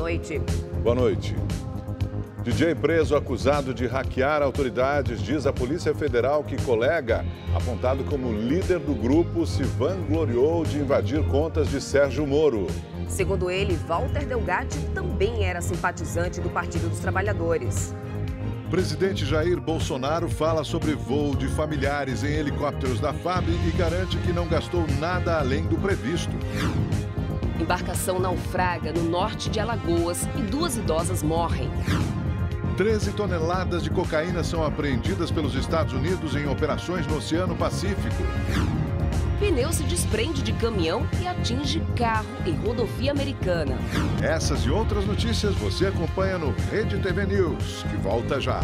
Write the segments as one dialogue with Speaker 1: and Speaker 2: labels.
Speaker 1: noite.
Speaker 2: Boa noite. DJ preso acusado de hackear autoridades, diz a Polícia Federal que colega, apontado como líder do grupo, se vangloriou de invadir contas de Sérgio Moro.
Speaker 1: Segundo ele, Walter Delgatti também era simpatizante do Partido dos Trabalhadores.
Speaker 2: O presidente Jair Bolsonaro fala sobre voo de familiares em helicópteros da FAB e garante que não gastou nada além do previsto.
Speaker 1: Embarcação naufraga no norte de Alagoas e 2 idosas morrem.
Speaker 2: 13 toneladas de cocaína são apreendidas pelos Estados Unidos em operações no Oceano Pacífico.
Speaker 1: Pneu se desprende de caminhão e atinge carro em rodovia americana.
Speaker 2: Essas e outras notícias você acompanha no Rede TV News, que volta já.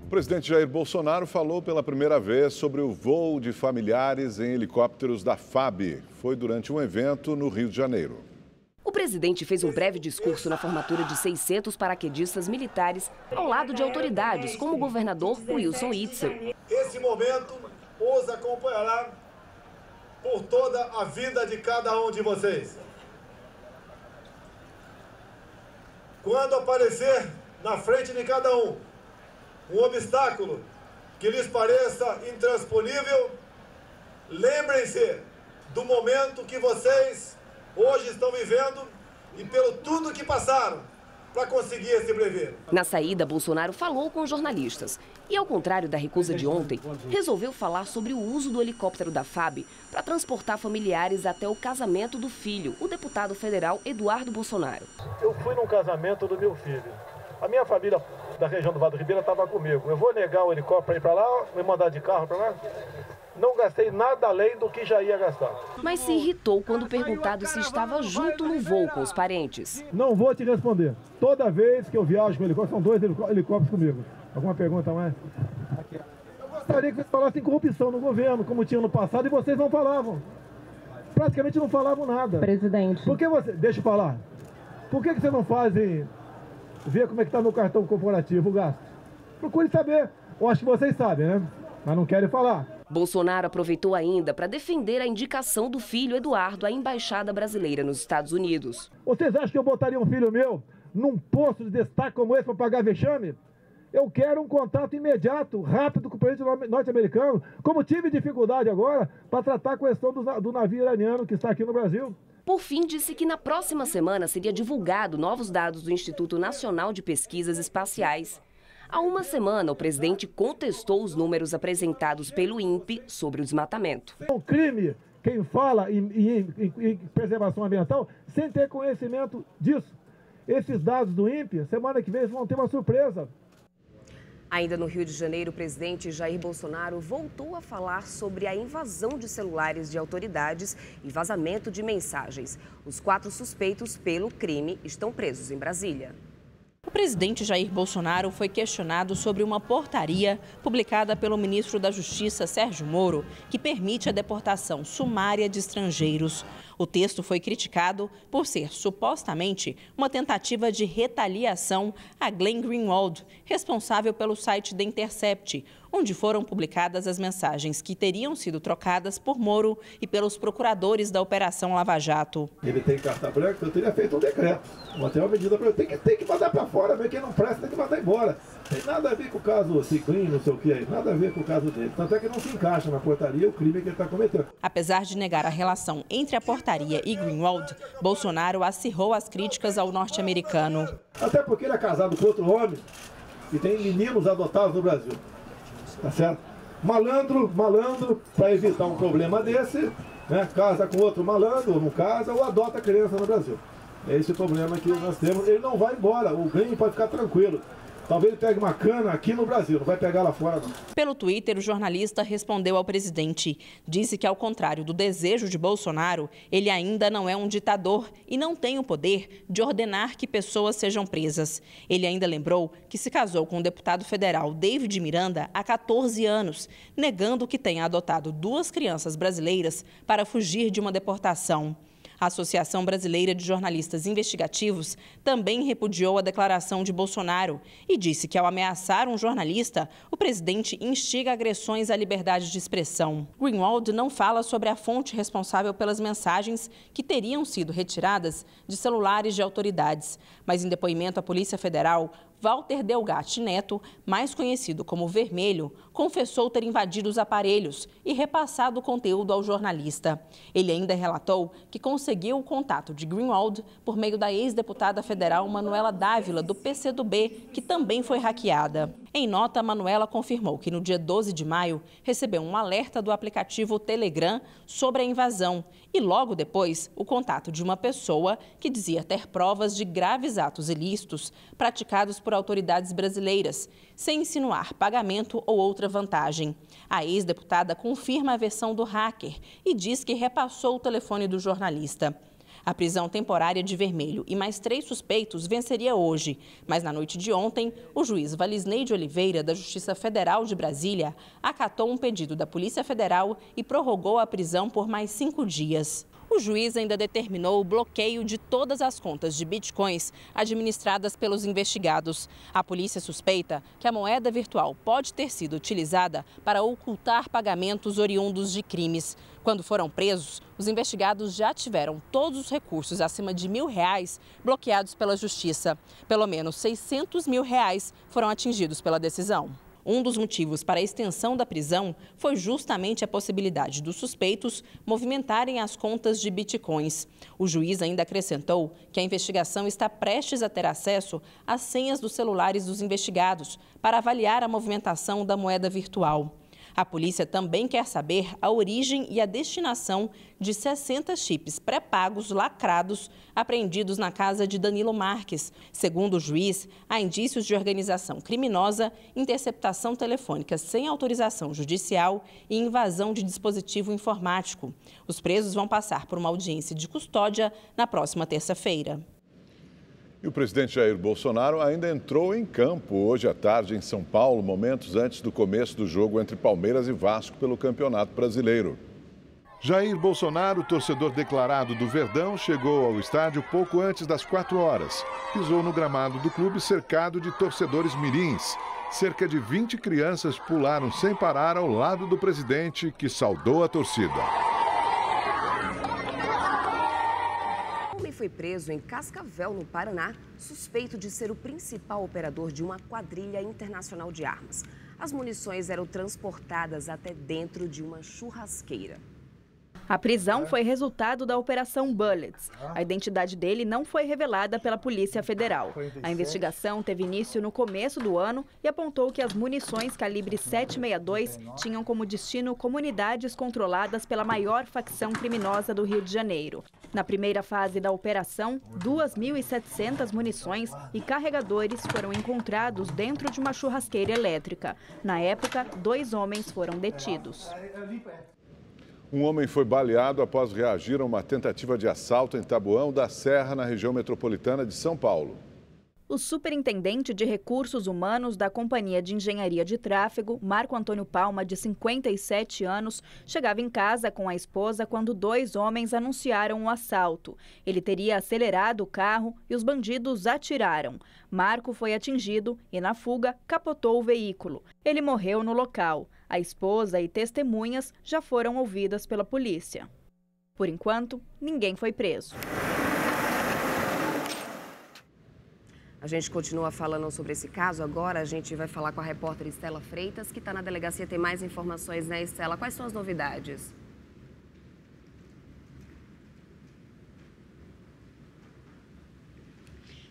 Speaker 2: O presidente Jair Bolsonaro falou pela primeira vez sobre o voo de familiares em helicópteros da FAB. Foi durante um evento no Rio de Janeiro.
Speaker 1: O presidente fez um breve discurso na formatura de 600 paraquedistas militares ao lado de autoridades, como o governador Wilson Witzel.
Speaker 3: Esse momento os acompanhará por toda a vida de cada um de vocês. Quando aparecer na frente de cada um obstáculo que lhes pareça intransponível, lembrem-se do momento que vocês hoje estão vivendo e pelo tudo que passaram para conseguir esse brevet.
Speaker 1: Na saída, Bolsonaro falou com jornalistas e, ao contrário da recusa de ontem, resolveu falar sobre o uso do helicóptero da FAB para transportar familiares até o casamento do filho, o deputado federal Eduardo Bolsonaro.
Speaker 3: Eu fui num casamento do meu filho. A minha família da região do Vale do Ribeira estava comigo. Eu vou negar o helicóptero para ir para lá, me mandar de carro para lá? Não gastei nada além do que já ia gastar.
Speaker 1: Mas se irritou quando perguntado se estava junto no voo com os parentes.
Speaker 3: Não vou te responder. Toda vez que eu viajo com helicóptero, são 2 helicópteros comigo. Alguma pergunta mais? Eu gostaria que vocês falassem corrupção no governo, como tinha no passado, e vocês não falavam. Praticamente não falavam nada.
Speaker 4: Presidente.
Speaker 3: Por que você... Deixa eu falar. Por que vocês não fazem... Ver como é que está no cartão corporativo o gasto? Procure saber. Eu acho que vocês sabem, né? Mas não querem falar.
Speaker 1: Bolsonaro aproveitou ainda para defender a indicação do filho Eduardo à embaixada brasileira nos Estados Unidos.
Speaker 3: Vocês acham que eu botaria um filho meu num posto de destaque como esse para pagar vexame? Eu quero um contato imediato, rápido com o presidente norte-americano, como tive dificuldade agora para tratar a questão do navio iraniano que está aqui no Brasil.
Speaker 1: Por fim, disse que na próxima semana seria divulgado novos dados do Instituto Nacional de Pesquisas Espaciais. Há uma semana, o presidente contestou os números apresentados pelo INPE sobre o desmatamento.
Speaker 3: É um crime quem fala em preservação ambiental sem ter conhecimento disso. Esses dados do INPE, semana que vem, vão ter uma surpresa.
Speaker 1: Ainda no Rio de Janeiro, o presidente Jair Bolsonaro voltou a falar sobre a invasão de celulares de autoridades e vazamento de mensagens. Os 4 suspeitos pelo crime estão presos em Brasília.
Speaker 4: O presidente Jair Bolsonaro foi questionado sobre uma portaria publicada pelo ministro da Justiça, Sérgio Moro, que permite a deportação sumária de estrangeiros. O texto foi criticado por ser, supostamente, uma tentativa de retaliação a Glenn Greenwald, responsável pelo site The Intercept, onde foram publicadas as mensagens que teriam sido trocadas por Moro e pelos procuradores da Operação Lava Jato.
Speaker 3: Ele tem carta branca, eu teria feito um decreto, até uma medida para ele. Tem que mandar para fora, mas quem não presta tem que mandar embora. Tem nada a ver com o caso Ciclin, não sei o que aí, nada a ver com o caso dele. Tanto é que não se encaixa na portaria o crime que ele está cometendo.
Speaker 4: Apesar de negar a relação entre a portaria e Greenwald, Bolsonaro acirrou as críticas ao norte-americano.
Speaker 3: Até porque ele é casado com outro homem e tem meninos adotados no Brasil. Tá certo? Malandro, para evitar um problema desse, né? Casa com outro malandro, ou não casa, ou adota a criança no Brasil. É esse o problema que nós temos. Ele não vai embora, o Grêmio pode ficar tranquilo. Talvez ele pegue uma cana aqui no Brasil, não vai pegar lá fora, não.
Speaker 4: Pelo Twitter, o jornalista respondeu ao presidente. Disse que, ao contrário do desejo de Bolsonaro, ele ainda não é um ditador e não tem o poder de ordenar que pessoas sejam presas. Ele ainda lembrou que se casou com o deputado federal David Miranda há 14 anos, negando que tenha adotado 2 crianças brasileiras para fugir de uma deportação. A Associação Brasileira de Jornalistas Investigativos também repudiou a declaração de Bolsonaro e disse que, ao ameaçar um jornalista, o presidente instiga agressões à liberdade de expressão. Greenwald não fala sobre a fonte responsável pelas mensagens que teriam sido retiradas de celulares de autoridades, mas em depoimento à Polícia Federal, Walter Delgatti Neto, mais conhecido como Vermelho, confessou ter invadido os aparelhos e repassado o conteúdo ao jornalista. Ele ainda relatou que conseguiu o contato de Greenwald por meio da ex-deputada federal Manuela Dávila, do PCdoB, que também foi hackeada. Em nota, Manuela confirmou que no dia 12 de maio recebeu um alerta do aplicativo Telegram sobre a invasão e logo depois o contato de uma pessoa que dizia ter provas de graves atos ilícitos praticados por autoridades brasileiras, sem insinuar pagamento ou outra vantagem. A ex-deputada confirma a versão do hacker e diz que repassou o telefone do jornalista. A prisão temporária de Vermelho e mais 3 suspeitos venceria hoje, mas na noite de ontem, o juiz Valisney de Oliveira, da Justiça Federal de Brasília, acatou um pedido da Polícia Federal e prorrogou a prisão por mais 5 dias. O juiz ainda determinou o bloqueio de todas as contas de bitcoins administradas pelos investigados. A polícia suspeita que a moeda virtual pode ter sido utilizada para ocultar pagamentos oriundos de crimes. Quando foram presos, os investigados já tiveram todos os recursos acima de R$1.000 bloqueados pela Justiça. Pelo menos R$600 mil foram atingidos pela decisão. Um dos motivos para a extensão da prisão foi justamente a possibilidade dos suspeitos movimentarem as contas de bitcoins. O juiz ainda acrescentou que a investigação está prestes a ter acesso às senhas dos celulares dos investigados para avaliar a movimentação da moeda virtual. A polícia também quer saber a origem e a destinação de 60 chips pré-pagos lacrados apreendidos na casa de Danilo Marques. Segundo o juiz, há indícios de organização criminosa, interceptação telefônica sem autorização judicial e invasão de dispositivo informático. Os presos vão passar por uma audiência de custódia na próxima terça-feira.
Speaker 2: E o presidente Jair Bolsonaro ainda entrou em campo hoje à tarde em São Paulo, momentos antes do começo do jogo entre Palmeiras e Vasco pelo Campeonato Brasileiro. Jair Bolsonaro, torcedor declarado do Verdão, chegou ao estádio pouco antes das 4 horas. Pisou no gramado do clube cercado de torcedores mirins. Cerca de 20 crianças pularam sem parar ao lado do presidente, que saudou a torcida.
Speaker 1: Foi preso em Cascavel, no Paraná, suspeito de ser o principal operador de uma quadrilha internacional de armas. As munições eram transportadas até dentro de uma churrasqueira.
Speaker 5: A prisão foi resultado da Operação Bullets. A identidade dele não foi revelada pela Polícia Federal. A investigação teve início no começo do ano e apontou que as munições calibre 7,62 tinham como destino comunidades controladas pela maior facção criminosa do Rio de Janeiro. Na primeira fase da operação, 2.700 munições e carregadores foram encontrados dentro de uma churrasqueira elétrica. Na época, 2 homens foram detidos.
Speaker 2: Um homem foi baleado após reagir a uma tentativa de assalto em Taboão da Serra, na região metropolitana de São Paulo.
Speaker 5: O superintendente de recursos humanos da Companhia de Engenharia de Tráfego, Marco Antônio Palma, de 57 anos, chegava em casa com a esposa quando 2 homens anunciaram o assalto. Ele teria acelerado o carro e os bandidos atiraram. Marco foi atingido e, na fuga, capotou o veículo. Ele morreu no local. A esposa e testemunhas já foram ouvidas pela polícia. Por enquanto, ninguém foi preso.
Speaker 1: A gente continua falando sobre esse caso. Agora a gente vai falar com a repórter Estela Freitas, que está na delegacia. Tem mais informações, né, Estela? Quais são as novidades?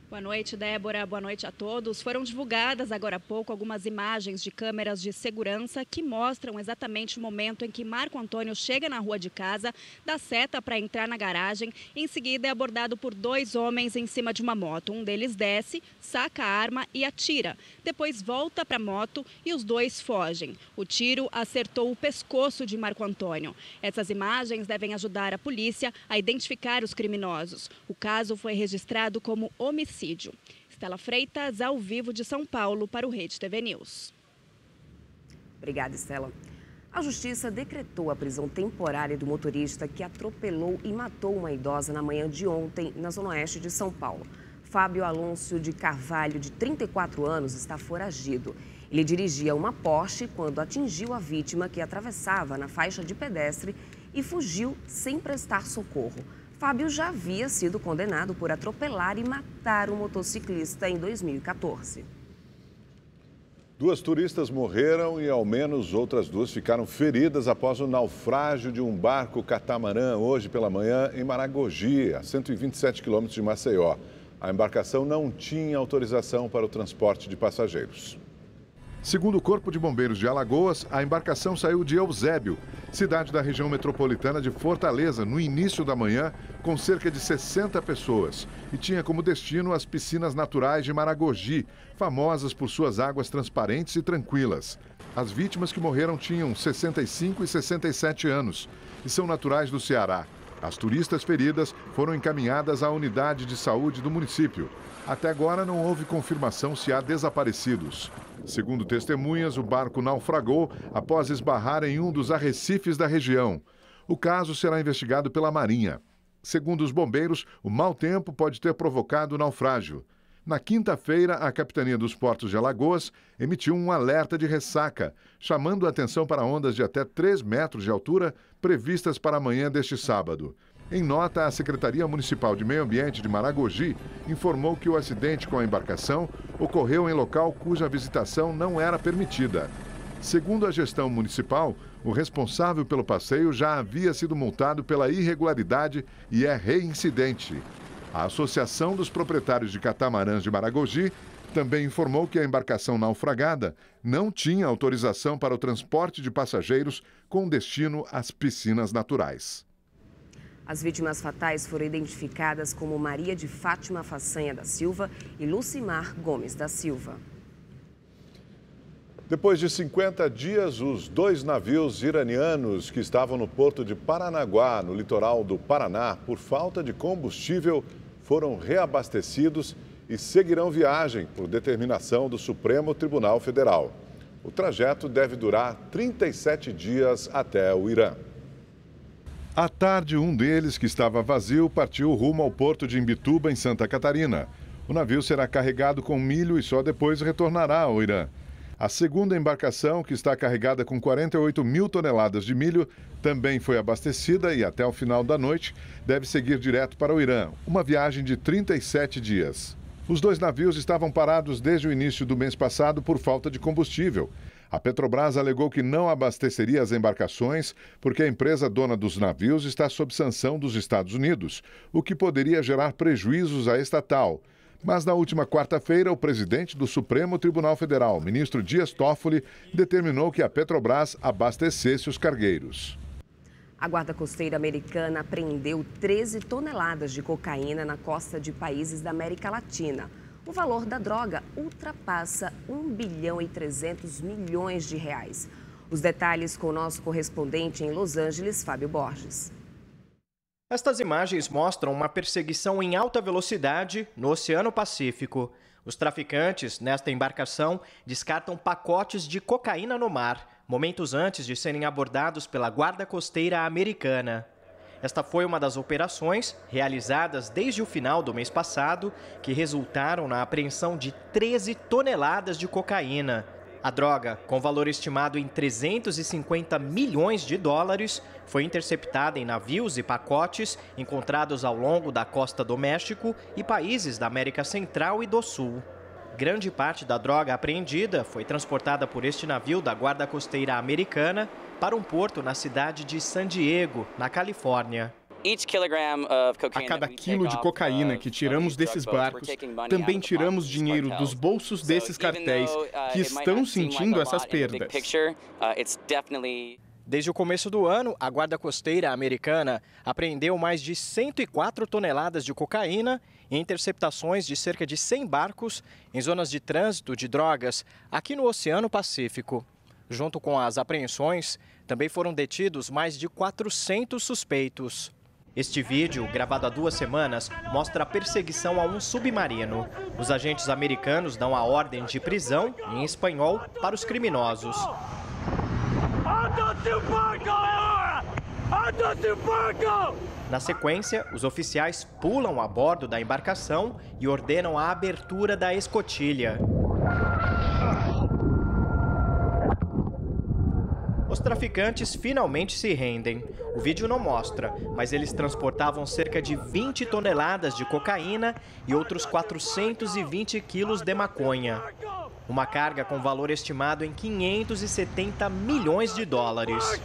Speaker 6: Boa noite, Débora. Boa noite a todos. Foram divulgadas agora há pouco algumas imagens de câmeras de segurança que mostram exatamente o momento em que Marco Antônio chega na rua de casa, dá seta para entrar na garagem. Em seguida, é abordado por 2 homens em cima de uma moto. Um deles desce, saca a arma e atira. Depois volta para a moto e os 2 fogem. O tiro acertou o pescoço de Marco Antônio. Essas imagens devem ajudar a polícia a identificar os criminosos. O caso foi registrado como homicídio. Estela Freitas, ao vivo de São Paulo, para o Rede TV News.
Speaker 1: Obrigada, Estela. A Justiça decretou a prisão temporária do motorista que atropelou e matou uma idosa na manhã de ontem, na zona oeste de São Paulo. Fábio Alonso de Carvalho, de 34 anos, está foragido. Ele dirigia uma Porsche quando atingiu a vítima que atravessava na faixa de pedestre e fugiu sem prestar socorro. Fábio já havia sido condenado por atropelar e matar um motociclista em 2014.
Speaker 2: 2 turistas morreram e ao menos outras 2 ficaram feridas após o naufrágio de um barco catamarã hoje pela manhã em Maragogi, a 127 quilômetros de Maceió. A embarcação não tinha autorização para o transporte de passageiros. Segundo o Corpo de Bombeiros de Alagoas, a embarcação saiu de Eusébio, cidade da região metropolitana de Fortaleza, no início da manhã, com cerca de 60 pessoas, e tinha como destino as piscinas naturais de Maragogi, famosas por suas águas transparentes e tranquilas. As vítimas que morreram tinham 65 e 67 anos e são naturais do Ceará. As turistas feridas foram encaminhadas à unidade de saúde do município. Até agora não houve confirmação se há desaparecidos. Segundo testemunhas, o barco naufragou após esbarrar em um dos arrecifes da região. O caso será investigado pela Marinha. Segundo os bombeiros, o mau tempo pode ter provocado o naufrágio. Na quinta-feira, a Capitania dos Portos de Alagoas emitiu um alerta de ressaca, chamando a atenção para ondas de até 3 metros de altura previstas para amanhã deste sábado. Em nota, a Secretaria Municipal de Meio Ambiente de Maragogi informou que o acidente com a embarcação ocorreu em local cuja visitação não era permitida. Segundo a gestão municipal, o responsável pelo passeio já havia sido multado pela irregularidade e é reincidente. A Associação dos Proprietários de Catamarãs de Maragogi também informou que a embarcação naufragada não tinha autorização para o transporte de passageiros com destino às piscinas naturais.
Speaker 1: As vítimas fatais foram identificadas como Maria de Fátima Façanha da Silva e Lucimar Gomes da Silva.
Speaker 2: Depois de 50 dias, os 2 navios iranianos que estavam no porto de Paranaguá, no litoral do Paraná, por falta de combustível, foram reabastecidos e seguirão viagem por determinação do Supremo Tribunal Federal. O trajeto deve durar 37 dias até o Irã. À tarde, um deles, que estava vazio, partiu rumo ao porto de Imbituba, em Santa Catarina. O navio será carregado com milho e só depois retornará ao Irã. A segunda embarcação, que está carregada com 48 mil toneladas de milho, também foi abastecida e até o final da noite deve seguir direto para o Irã, uma viagem de 37 dias. Os 2 navios estavam parados desde o início do mês passado por falta de combustível. A Petrobras alegou que não abasteceria as embarcações porque a empresa dona dos navios está sob sanção dos Estados Unidos, o que poderia gerar prejuízos à estatal. Mas na última quarta-feira, o presidente do Supremo Tribunal Federal, ministro Dias Toffoli, determinou que a Petrobras abastecesse os cargueiros.
Speaker 1: A Guarda Costeira americana apreendeu 13 toneladas de cocaína na costa de países da América Latina. O valor da droga ultrapassa 1 bilhão e 300 milhões de reais. Os detalhes com o nosso correspondente em Los Angeles, Fábio Borges.
Speaker 7: Estas imagens mostram uma perseguição em alta velocidade no Oceano Pacífico. Os traficantes, nesta embarcação, descartam pacotes de cocaína no mar, momentos antes de serem abordados pela Guarda Costeira americana. Esta foi uma das operações realizadas desde o final do mês passado, que resultaram na apreensão de 13 toneladas de cocaína. A droga, com valor estimado em 350 milhões de dólares, foi interceptada em navios e pacotes encontrados ao longo da costa do México e países da América Central e do Sul. Grande parte da droga apreendida foi transportada por este navio da Guarda Costeira americana para um porto na cidade de San Diego, na Califórnia.
Speaker 8: A cada quilo de cocaína que tiramos desses barcos, também tiramos dinheiro dos bolsos desses cartéis que estão sentindo essas perdas.
Speaker 7: Desde o começo do ano, a Guarda Costeira americana apreendeu mais de 104 toneladas de cocaína em interceptações de cerca de 100 barcos em zonas de trânsito de drogas aqui no Oceano Pacífico. Junto com as apreensões, também foram detidos mais de 400 suspeitos. Este vídeo, gravado há 2 semanas, mostra a perseguição a um submarino. Os agentes americanos dão a ordem de prisão, em espanhol, para os criminosos. Na sequência, os oficiais pulam a bordo da embarcação e ordenam a abertura da escotilha. Os traficantes finalmente se rendem. O vídeo não mostra, mas eles transportavam cerca de 20 toneladas de cocaína e outros 420 quilos de maconha. Uma carga com valor estimado em 570 milhões de dólares.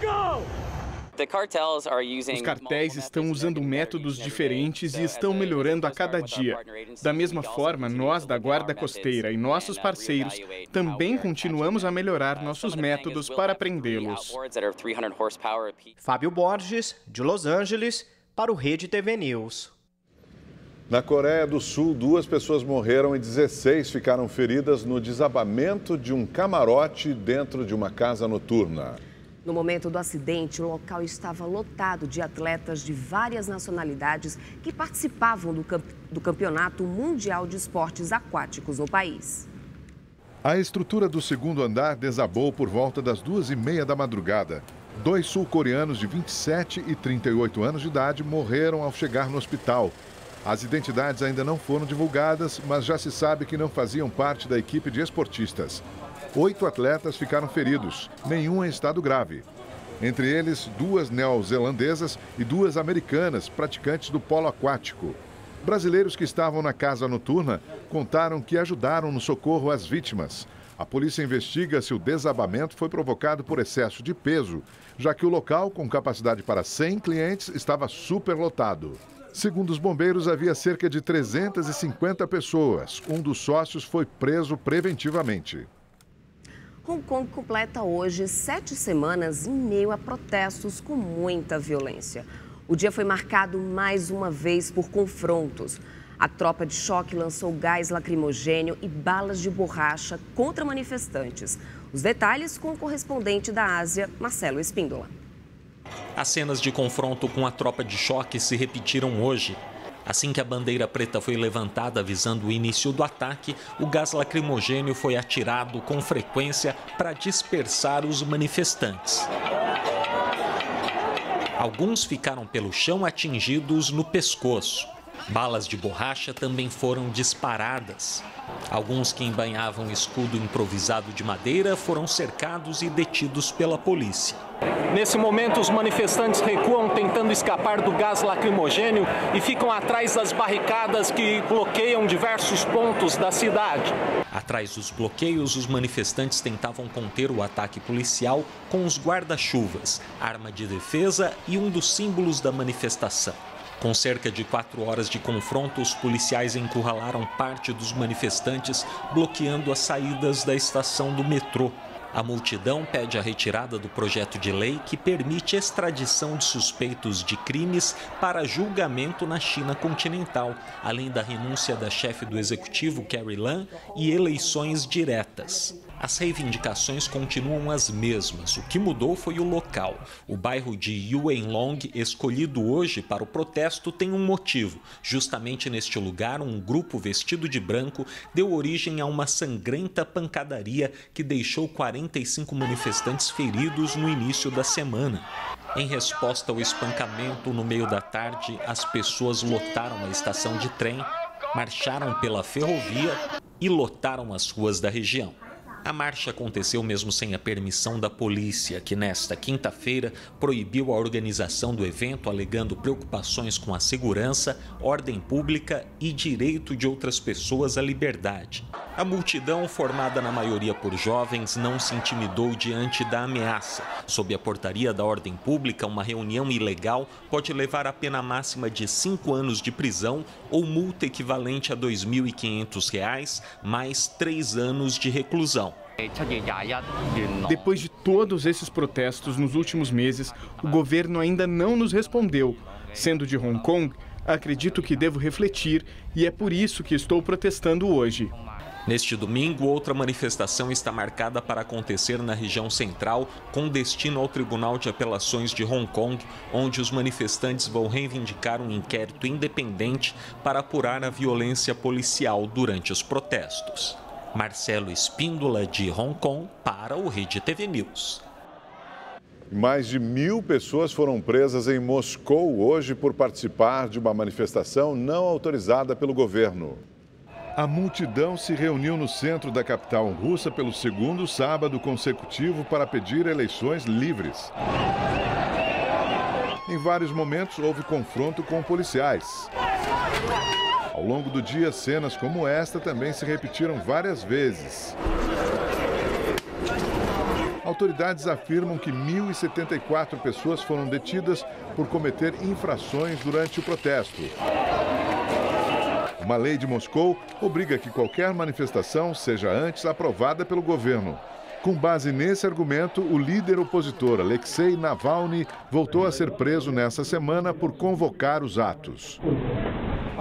Speaker 8: Os cartéis estão usando métodos diferentes e estão melhorando a cada dia. Da mesma forma, nós da Guarda Costeira e nossos parceiros também continuamos a melhorar nossos métodos para prendê-los.
Speaker 7: Fábio Borges, de Los Angeles, para o Rede TV News.
Speaker 2: Na Coreia do Sul, 2 pessoas morreram e 16 ficaram feridas no desabamento de um camarote dentro de uma casa noturna.
Speaker 1: No momento do acidente, o local estava lotado de atletas de várias nacionalidades que participavam do Campeonato Mundial de Esportes Aquáticos no país.
Speaker 2: A estrutura do segundo andar desabou por volta das 2h30 da madrugada. 2 sul-coreanos de 27 e 38 anos de idade morreram ao chegar no hospital. As identidades ainda não foram divulgadas, mas já se sabe que não faziam parte da equipe de esportistas. 8 atletas ficaram feridos, nenhum em estado grave. Entre eles, 2 neozelandesas e 2 americanas, praticantes do polo aquático. Brasileiros que estavam na casa noturna contaram que ajudaram no socorro às vítimas. A polícia investiga se o desabamento foi provocado por excesso de peso, já que o local, com capacidade para 100 clientes, estava superlotado. Segundo os bombeiros, havia cerca de 350 pessoas. Um dos sócios foi preso preventivamente.
Speaker 1: Hong Kong completa hoje 7 semanas em meio a protestos com muita violência. O dia foi marcado mais uma vez por confrontos. A tropa de choque lançou gás lacrimogênio e balas de borracha contra manifestantes. Os detalhes com o correspondente da Ásia, Marcelo Espíndola.
Speaker 9: As cenas de confronto com a tropa de choque se repetiram hoje. Assim que a bandeira preta foi levantada avisando o início do ataque, o gás lacrimogênio foi atirado com frequência para dispersar os manifestantes. Alguns ficaram pelo chão atingidos no pescoço. Balas de borracha também foram disparadas. Alguns que embainhavam escudo improvisado de madeira foram cercados e detidos pela polícia.
Speaker 10: Nesse momento, os manifestantes recuam tentando escapar do gás lacrimogênio e ficam atrás das barricadas que bloqueiam diversos pontos da cidade.
Speaker 9: Atrás dos bloqueios, os manifestantes tentavam conter o ataque policial com os guarda-chuvas, arma de defesa e um dos símbolos da manifestação. Com cerca de 4 horas de confronto, os policiais encurralaram parte dos manifestantes, bloqueando as saídas da estação do metrô. A multidão pede a retirada do projeto de lei que permite extradição de suspeitos de crimes para julgamento na China continental, além da renúncia da chefe do executivo, Carrie Lam, e eleições diretas. As reivindicações continuam as mesmas. O que mudou foi o local. O bairro de Yuenlong, escolhido hoje para o protesto, tem um motivo. Justamente neste lugar, um grupo vestido de branco deu origem a uma sangrenta pancadaria que deixou 45 manifestantes feridos no início da semana. Em resposta ao espancamento, no meio da tarde, as pessoas lotaram a estação de trem, marcharam pela ferrovia e lotaram as ruas da região. A marcha aconteceu mesmo sem a permissão da polícia, que nesta quinta-feira proibiu a organização do evento, alegando preocupações com a segurança, ordem pública e direito de outras pessoas à liberdade. A multidão, formada na maioria por jovens, não se intimidou diante da ameaça. Sob a portaria da ordem pública, uma reunião ilegal pode levar a pena máxima de 5 anos de prisão ou multa equivalente a R$ 2.500, mais 3 anos de reclusão.
Speaker 8: Depois de todos esses protestos nos últimos meses, o governo ainda não nos respondeu. Sendo de Hong Kong, acredito que devo refletir e é por isso que estou protestando hoje.
Speaker 9: Neste domingo, outra manifestação está marcada para acontecer na região central, com destino ao Tribunal de Apelações de Hong Kong, onde os manifestantes vão reivindicar um inquérito independente para apurar a violência policial durante os protestos. Marcelo Espíndola, de Hong Kong, para o Rede TV News.
Speaker 2: Mais de 1.000 pessoas foram presas em Moscou hoje por participar de uma manifestação não autorizada pelo governo. A multidão se reuniu no centro da capital russa pelo segundo sábado consecutivo para pedir eleições livres. Em vários momentos houve confronto com policiais. Ao longo do dia, cenas como esta também se repetiram várias vezes. Autoridades afirmam que 1.074 pessoas foram detidas por cometer infrações durante o protesto. Uma lei de Moscou obriga que qualquer manifestação seja antes aprovada pelo governo. Com base nesse argumento, o líder opositor Alexei Navalny voltou a ser preso nesta semana por convocar os atos.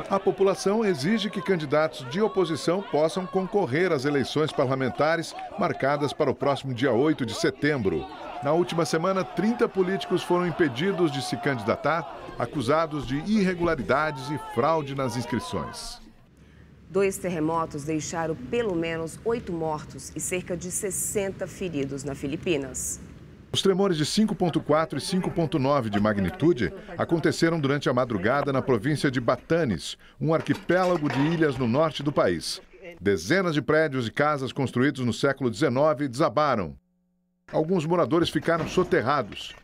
Speaker 2: A população exige que candidatos de oposição possam concorrer às eleições parlamentares marcadas para o próximo dia 8 de setembro. Na última semana, 30 políticos foram impedidos de se candidatar, acusados de irregularidades e fraude nas inscrições.
Speaker 1: 2 terremotos deixaram pelo menos 8 mortos e cerca de 60 feridos nas Filipinas.
Speaker 2: Os tremores de 5,4 e 5,9 de magnitude aconteceram durante a madrugada na província de Batanes, um arquipélago de ilhas no norte do país. Dezenas de prédios e casas construídos no século XIX desabaram. Alguns moradores ficaram soterrados.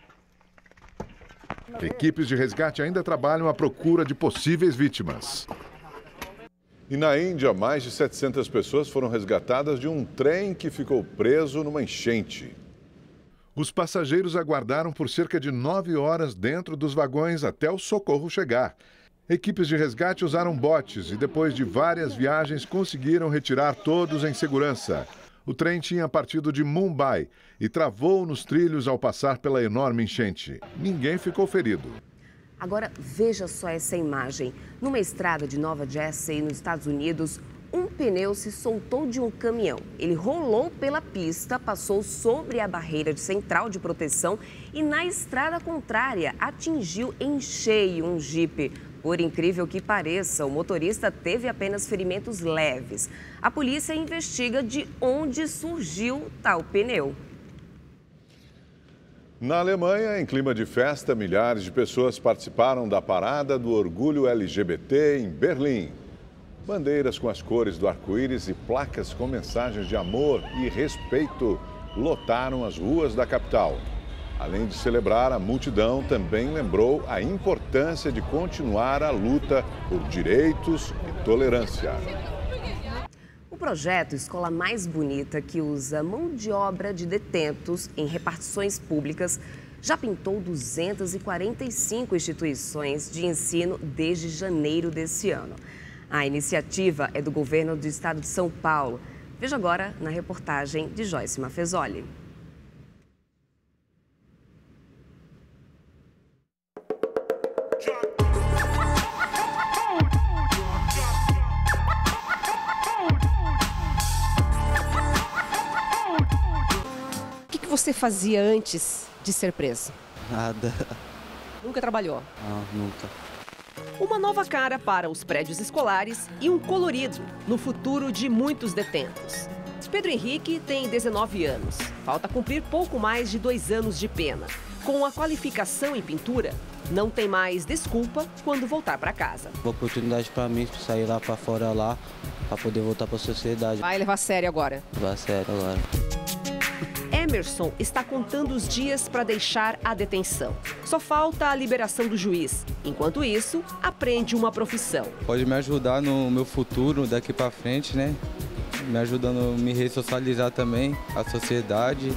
Speaker 2: Equipes de resgate ainda trabalham à procura de possíveis vítimas. E na Índia, mais de 700 pessoas foram resgatadas de um trem que ficou preso numa enchente. Os passageiros aguardaram por cerca de 9 horas dentro dos vagões até o socorro chegar. Equipes de resgate usaram botes e, depois de várias viagens, conseguiram retirar todos em segurança. O trem tinha partido de Mumbai e travou nos trilhos ao passar pela enorme enchente. Ninguém ficou ferido.
Speaker 1: Agora, veja só essa imagem. Numa estrada de Nova Jersey, nos Estados Unidos, um pneu se soltou de um caminhão. Ele rolou pela pista, passou sobre a barreira central de proteção e na estrada contrária atingiu em cheio um jipe. Por incrível que pareça, o motorista teve apenas ferimentos leves. A polícia investiga de onde surgiu tal pneu.
Speaker 2: Na Alemanha, em clima de festa, milhares de pessoas participaram da parada do orgulho LGBT em Berlim. Bandeiras com as cores do arco-íris e placas com mensagens de amor e respeito lotaram as ruas da capital. Além de celebrar, a multidão também lembrou a importância de continuar a luta por direitos e tolerância.
Speaker 1: O projeto Escola Mais Bonita, que usa mão de obra de detentos em repartições públicas, já pintou 245 instituições de ensino desde janeiro desse ano. A iniciativa é do governo do estado de São Paulo. Veja agora na reportagem de Joyce Maffezoli.
Speaker 11: O que você fazia antes de ser preso?
Speaker 12: Nada.
Speaker 11: Nunca trabalhou?
Speaker 12: Não, nunca.
Speaker 11: Uma nova cara para os prédios escolares e um colorido no futuro de muitos detentos. Pedro Henrique tem 19 anos. Falta cumprir pouco mais de 2 anos de pena. Com a qualificação em pintura, não tem mais desculpa quando voltar para casa.
Speaker 12: Uma oportunidade para mim sair lá para fora lá, para poder voltar para a sociedade.
Speaker 11: Vai levar a sério agora?
Speaker 12: Levar a sério agora.
Speaker 11: Emerson está contando os dias para deixar a detenção. Só falta a liberação do juiz. Enquanto isso, aprende uma profissão.
Speaker 12: Pode me ajudar no meu futuro daqui para frente, né? Me ajudando a me ressocializar também, a sociedade.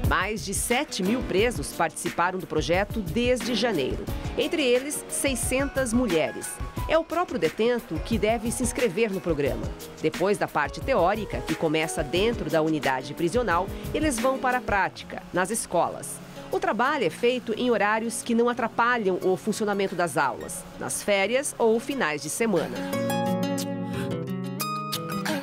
Speaker 11: Mais de 7.000 presos participaram do projeto desde janeiro. Entre eles, 600 mulheres. É o próprio detento que deve se inscrever no programa. Depois da parte teórica, que começa dentro da unidade prisional, eles vão para a prática, nas escolas. O trabalho é feito em horários que não atrapalham o funcionamento das aulas, nas férias ou finais de semana.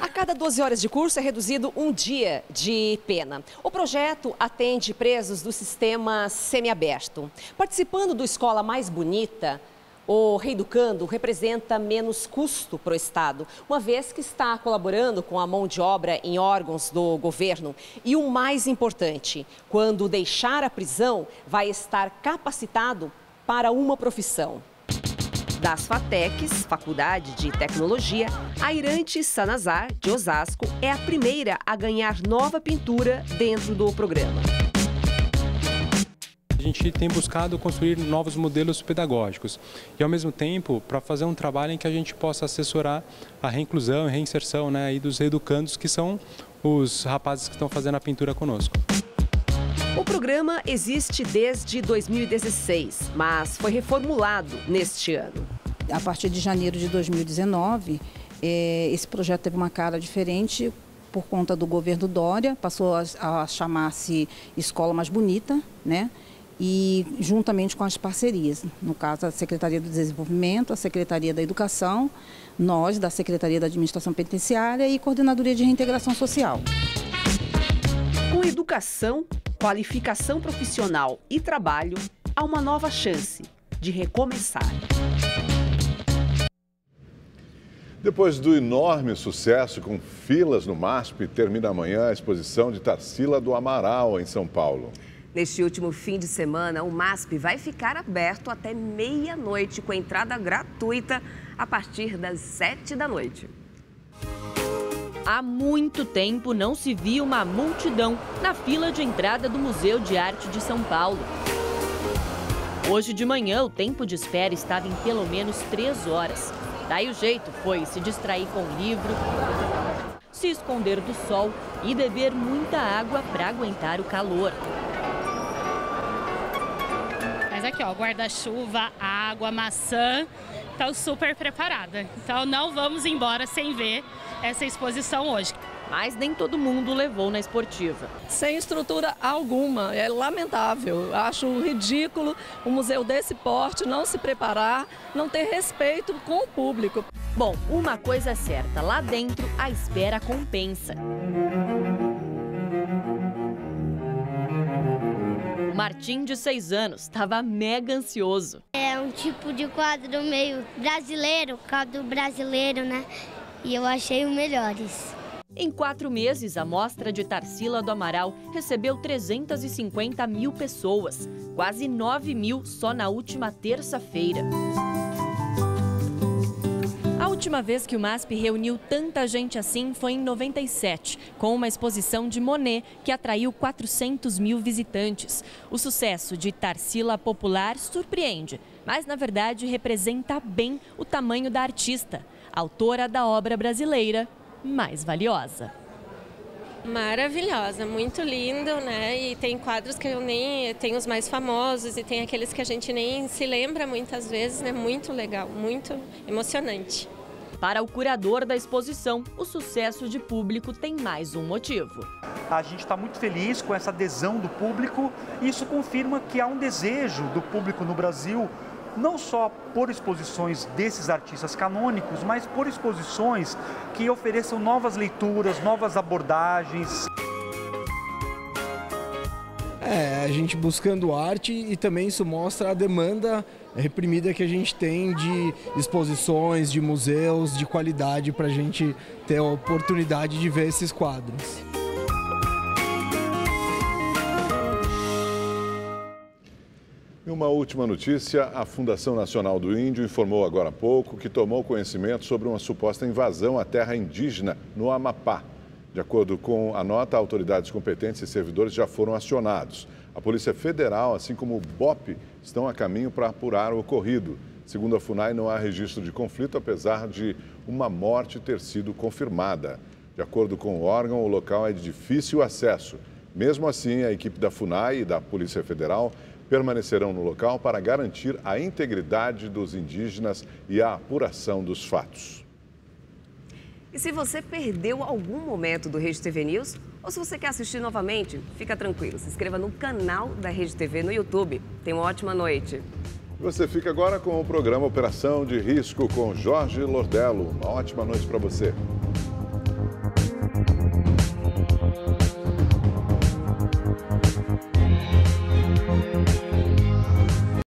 Speaker 11: A cada 12 horas de curso é reduzido um dia de pena. O projeto atende presos do sistema semiaberto. Participando do Escola Mais Bonita, O reeducando representa menos custo para o Estado, uma vez que está colaborando com a mão de obra em órgãos do governo. E o mais importante, quando deixar a prisão, vai estar capacitado para uma profissão. Das FATECs, Faculdade de Tecnologia, a Irante Sanazar, de Osasco, é a primeira a ganhar nova pintura dentro do programa.
Speaker 13: A gente tem buscado construir novos modelos pedagógicos e, ao mesmo tempo, para fazer um trabalho em que a gente possa assessorar a reinclusão e reinserção, né, e dos reeducandos, que são os rapazes que estão fazendo a pintura conosco.
Speaker 11: O programa existe desde 2016, mas foi reformulado neste ano.
Speaker 14: A partir de janeiro de 2019, esse projeto teve uma cara diferente por conta do governo Dória, passou a chamar-se Escola Mais Bonita, né? E juntamente com as parcerias, no caso a Secretaria do Desenvolvimento, a Secretaria da Educação, nós da Secretaria da Administração Penitenciária e Coordenadoria de Reintegração Social.
Speaker 11: Com educação, qualificação profissional e trabalho, há uma nova chance de recomeçar.
Speaker 2: Depois do enorme sucesso com filas no MASP, termina amanhã a exposição de Tarsila do Amaral, em São Paulo.
Speaker 1: Neste último fim de semana, o MASP vai ficar aberto até meia-noite, com entrada gratuita a partir das 7 da noite.
Speaker 4: Há muito tempo não se via uma multidão na fila de entrada do Museu de Arte de São Paulo. Hoje de manhã, o tempo de espera estava em pelo menos 3 horas. Daí o jeito foi se distrair com o livro, se esconder do sol e beber muita água para aguentar o calor.
Speaker 15: Mas aqui, ó, guarda-chuva, água, maçã, estou super preparada. Então não vamos embora sem ver essa exposição hoje.
Speaker 4: Mas nem todo mundo levou na esportiva.
Speaker 16: Sem estrutura alguma, é lamentável. Acho ridículo um museu desse porte não se preparar, não ter respeito com o público.
Speaker 4: Bom, uma coisa é certa, lá dentro a espera compensa. Martim, de 6 anos, estava mega ansioso.
Speaker 17: É um tipo de quadro meio brasileiro, quadro brasileiro, né? E eu achei os melhores.
Speaker 4: Em 4 meses, a mostra de Tarsila do Amaral recebeu 350 mil pessoas, quase 9 mil só na última terça-feira. A última vez que o MASP reuniu tanta gente assim foi em 97, com uma exposição de Monet que atraiu 400 mil visitantes. O sucesso de Tarsila popular surpreende, mas na verdade representa bem o tamanho da artista, autora da obra brasileira mais valiosa.
Speaker 18: Maravilhosa, muito lindo, né? E tem quadros que eu nem... Tem os mais famosos e tem aqueles que a gente nem se lembra muitas vezes, né? Muito legal, muito emocionante.
Speaker 4: Para o curador da exposição, o sucesso de público tem mais um motivo.
Speaker 19: A gente está muito feliz com essa adesão do público e isso confirma que há um desejo do público no Brasil, não só por exposições desses artistas canônicos, mas por exposições que ofereçam novas leituras, novas abordagens.
Speaker 20: A gente buscando arte e também isso mostra a demanda reprimida que a gente tem de exposições, de museus, de qualidade para a gente ter a oportunidade de ver esses quadros.
Speaker 2: E uma última notícia, a Fundação Nacional do Índio informou agora há pouco que tomou conhecimento sobre uma suposta invasão à terra indígena no Amapá. De acordo com a nota, autoridades competentes e servidores já foram acionados. A Polícia Federal, assim como o BOP, estão a caminho para apurar o ocorrido. Segundo a FUNAI, não há registro de conflito, apesar de uma morte ter sido confirmada. De acordo com o órgão, o local é de difícil acesso. Mesmo assim, a equipe da FUNAI e da Polícia Federal permanecerão no local para garantir a integridade dos indígenas e a apuração dos fatos.
Speaker 1: E se você perdeu algum momento do Rede TV News, ou se você quer assistir novamente, fica tranquilo, se inscreva no canal da Rede TV no YouTube. Tenha uma ótima noite.
Speaker 2: Você fica agora com o programa Operação de Risco com Jorge Lordello. Uma ótima noite para você.